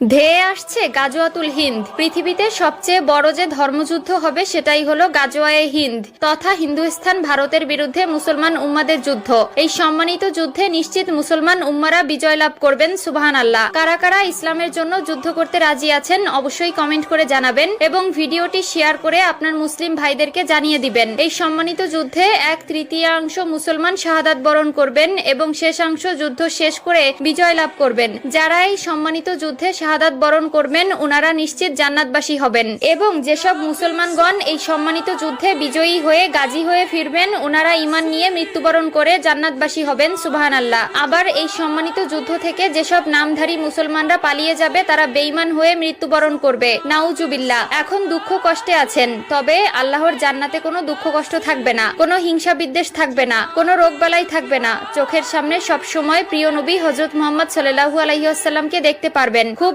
ধেয়ে আসছে গাজওয়াতুল হিন্দ। পৃথিবীতে সবচেয়ে বড় যে ধর্মযুদ্ধ হবে সেটাই হলো গাজওয়ায়ে হিন্দ তথা হিন্দুস্তান ভারতের বিরুদ্ধে মুসলমান উম্মাদের যুদ্ধ। এই সম্মানিত যুদ্ধে নিশ্চিত মুসলমান উম্মারা বিজয় লাভ করবেন, সুবহানাল্লাহ। কারা কারা ইসলামের জন্য যুদ্ধ করতে রাজি আছেন অবশ্যই কমেন্ট করে জানাবেন এবং ভিডিওটি শেয়ার করে আপনার মুসলিম ভাইদেরকে জানিয়ে দিবেন। এই সম্মানিত যুদ্ধে 1/3 মুসলমান শাহাদাত বরণ করবেন এবং শেষাংশ যুদ্ধ শেষ করে বিজয় লাভ করবেন। যারা এই সম্মানিত যুদ্ধে শাহাদাত বরণ করবেন উনারা নিশ্চিত জান্নাতবাসী হবেন এবং যেসব মুসলমানগণ এই সম্মানিত যুদ্ধে বিজয়ী হয়ে গাজী হয়ে ফিরবেন উনারা ঈমান নিয়ে মৃত্যুবরণ করে জান্নাতবাসী হবেন, সুবহানাল্লাহ। আবার এই সম্মানিত যুদ্ধ থেকে যেসব নামধারী মুসলমানরা পালিয়ে যাবে তারা বেঈমান হয়ে মৃত্যুবরণ করবে, নাউজুবিল্লাহ। এখন দুঃখ কষ্টে আছেন, তবে আল্লাহর জান্নাতে কোনো দুঃখ কষ্ট থাকবে না, কোনো হিংসা বিদ্বেষ থাকবে না, কোনো রোগবালাই থাকবে না। চোখের সামনে সব সময় প্রিয় নবী হযরত মুহাম্মদ সাল্লাল্লাহু আলাইহি ওয়াসাল্লামকে দেখতে পারবেন, খুব